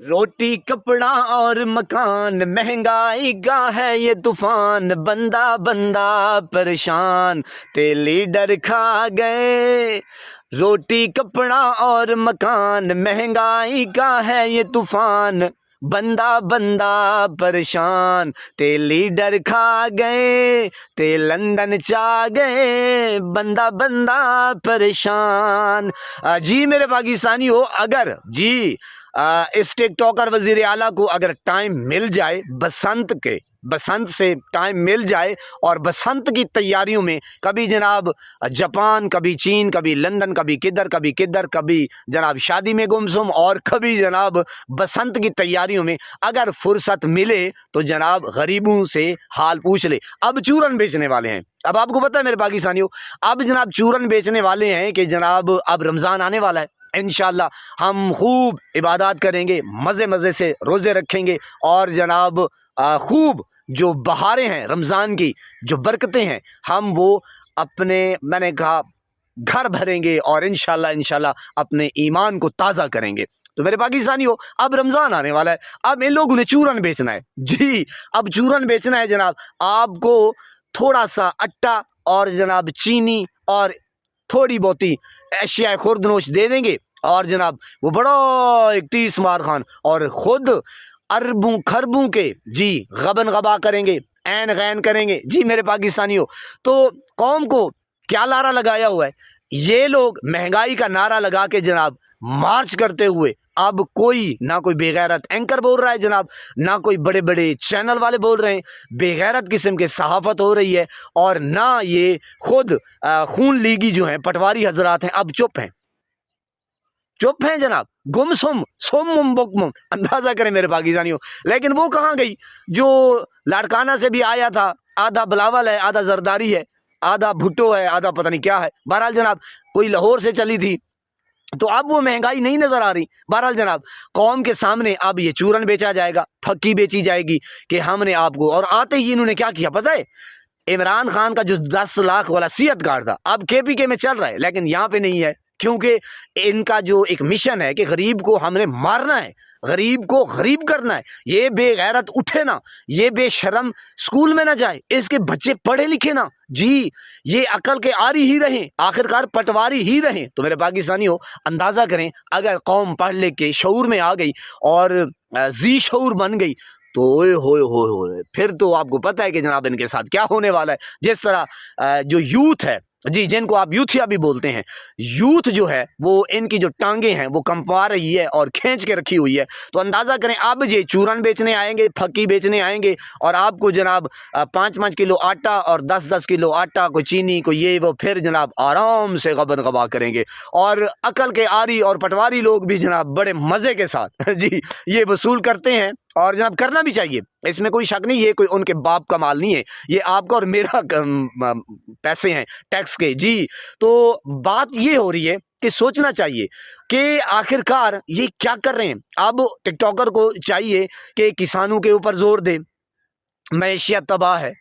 روٹی کپڑا اور مکان، مہنگائی کا ہے یہ طوفان، بندہ بندہ پریشان تے لیڈر کھا گئے۔ روٹی کپڑا اور مکان، مہنگائی کا ہے یہ طوفان، بندہ بندہ پریشان تے لیڈر کھا گئے، تے لندن چا گئے، بندہ بندہ پریشان۔ جی میرے پاکستانی ہو، اگر اس ٹک ٹاکر وزیر اعلیٰ کو اگر ٹائم مل جائے، بسنت سے ٹائم مل جائے، اور بسنت کی تیاریوں میں کبھی جناب جاپان، کبھی چین، کبھی لندن، کبھی کدھر کبھی جناب شادی میں گمسم، اور کبھی جناب بسنت کی تیاریوں میں اگر فرصت ملے تو جناب غریبوں سے حال پوچھ لے۔ اب چورن بیچنے والے ہیں، اب آپ کو پتہ ہے میرے پاکستانیوں، اب جناب چورن بیچنے والے ہیں کہ جناب اب رمضان آنے والا ہے، انشاءاللہ ہم خوب عبادات کریں گے، مزے سے روزے رکھیں گے، اور جناب خوب جو بہاریں ہیں رمضان کی، جو برکتیں ہیں، ہم وہ اپنے، میں نے کہا، گھر بھریں گے، اور انشاءاللہ اپنے ایمان کو تازہ کریں گے۔ تو میرے پاکستانی ہو، اب رمضان آنے والا ہے، اب ان لوگوں نے چورن بیچنا ہے، جی اب چورن بیچنا ہے جناب۔ آپ کو تھوڑا سا اٹا اور جناب چینی اور تھوڑی بہتی اشیاء خوردنوش دے دیں گے، اور جناب وہ بڑا ایک تیس مار خان، اور خود اربوں خربوں کے جی غبن غبا کریں گے، عین غین کریں گے۔ جی میرے پاکستانیوں، تو قوم کو کیا نعرہ لگایا ہوا ہے یہ لوگ؟ مہنگائی کا نعرہ لگا کے جناب مارچ کرتے ہوئے، اب نہ کوئی بے غیرت اینکر بول رہا ہے جناب، نہ کوئی بڑے بڑے چینل والے بول رہے ہیں، بے غیرت قسم کے صحافت ہو رہی ہے، اور نہ یہ خود خون لیگی جو ہیں پٹواری حضرات ہیں، اب چپ ہیں جناب، گم سم بکم، اندازہ کریں میرے پاکستانیوں۔ لیکن وہ کہاں گئی جو لاڑکانہ سے بھی آیا تھا، آدھا بلاول ہے، آدھا زرداری ہے، آدھا بھٹو ہے، آدھا پتہ نہیں کیا ہے، بہرحال جناب کوئی لاہور سے چلی تھی، تو اب وہ مہنگائی نہیں نظر آ رہی۔ بہرحال جناب قوم کے سامنے اب یہ چورن بیچا جائے گا، پھکی بیچی جائے گی کہ ہم نے آپ کو، اور آتے ہی انہوں نے کیا کیا پتہ ہے؟ عمران خان کا جو 10 لاکھ والا وصیت کارڈ تھا، اب KPK میں چل رہا ہے، لیکن یہاں پہ نہیں ہے، کیونکہ ان کا جو ایک مشن ہے کہ غریب کو ہم نے مارنا ہے، غریب کو غریب کرنا ہے، یہ بے غیرت اٹھے نا، یہ بے شرم سکول میں نہ جائے، اس کے بچے پڑھے لکھے نا، جی یہ عقل کے آری ہی رہیں، آخرکار پٹواری ہی رہیں۔ تو میرے پاکستانی ہو، اندازہ کریں اگر قوم پڑھ لکھ کے شعور میں آ گئی اور ذی شعور بن گئی، تو ہوئے پھر تو آپ کو پتہ ہے کہ جناب ان کے ساتھ کیا ہونے والا ہے۔ جس طرح جو یوتھ ہے، جی جن کو آپ یوتھیا بھی بولتے ہیں، یوتھ جو ہے وہ ان کی جو ٹانگیں ہیں وہ کمپوا رہی ہے اور کھینچ کے رکھی ہوئی ہے، تو اندازہ کریں اب یہ چورن بیچنے آئیں گے، پھکی بیچنے آئیں گے، اور آپ کو جناب 5 کلو آٹا اور 10 کلو آٹا، کوئی چینی، کوئی یہ وہ، پھر جناب آرام سے غبن غبا کریں گے، اور عقل کے آری اور پٹواری لوگ بھی جناب بڑے مزے کے ساتھ جی یہ وصول کرتے ہیں، اور جناب کرنا بھی چاہیے، اس میں کوئی شک نہیں، یہ کوئی ان کے باپ کا مال نہیں ہے، یہ آپ کا اور میرا پیسے ہیں ٹیکس کے۔ جی تو بات یہ ہو رہی ہے کہ سوچنا چاہیے کہ آخرکار یہ کیا کر رہے ہیں۔ اب ٹک ٹاکر کو چاہیے کہ کسانوں کے اوپر زور دے، معیشت تباہ ہے،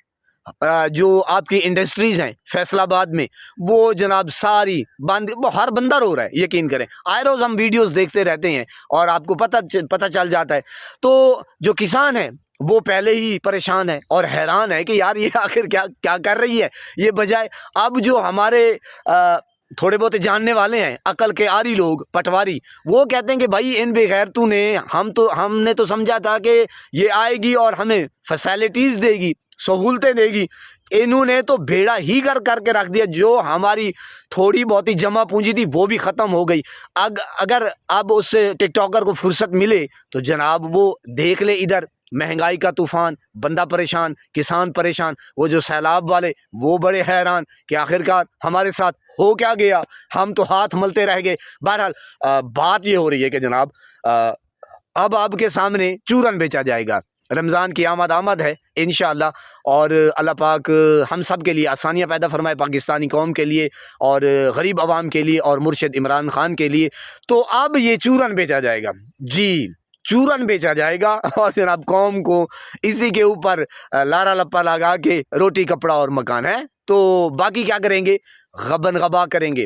جو آپ کی انڈسٹریز ہیں فیصل آباد میں وہ جناب ساری بند، ہر بندہ رو رہا ہے، یقین کریں، آئے روز ہم ویڈیوز دیکھتے رہتے ہیں اور آپ کو پتہ چل جاتا ہے۔ تو جو کسان ہیں وہ پہلے ہی پریشان ہے اور حیران ہے کہ یار یہ آخر کیا کر رہی ہے، یہ بجائے اب جو ہمارے تھوڑے بہت جاننے والے ہیں، عقل کے آری لوگ، پٹواری، وہ کہتے ہیں کہ بھائی ان بے غیرتوں نے، ہم نے تو سمجھا تھا کہ یہ آئے گی اور ہمیں فیسلٹیز دے گی، سہولتیں دے گی، انہوں نے تو بھیڑا ہی کر کے رکھ دیا، جو ہماری تھوڑی بہت ہی جمع پونجی تھی وہ بھی ختم ہو گئی۔ اگر اب اس سے ٹک ٹاکر کو فرصت ملے تو جناب وہ دیکھ لے ادھر مہنگائی کا طوفان، بندہ پریشان، کسان پریشان، وہ جو سیلاب والے وہ بڑے حیران کہ آخرکار ہمارے ساتھ ہو کیا گیا، ہم تو ہاتھ ملتے رہ گئے۔ بہرحال بات یہ ہو رہی ہے کہ جناب اب آپ کے سامنے چورن بیچا جائے گا، رمضان کی آمد ہے انشاءاللہ، اور اللہ پاک ہم سب کے لیے آسانیاں پیدا فرمائے، پاکستانی قوم کے لیے اور غریب عوام کے لیے اور مرشد عمران خان کے لیے۔ تو اب یہ چورن بیچا جائے گا، جی چورن بیچا جائے گا، اور جناب قوم کو اسی کے اوپر لارا لپا لگا کے روٹی کپڑا اور مکان ہے، تو باقی کیا کریں گے؟ غبن غبا کریں گے،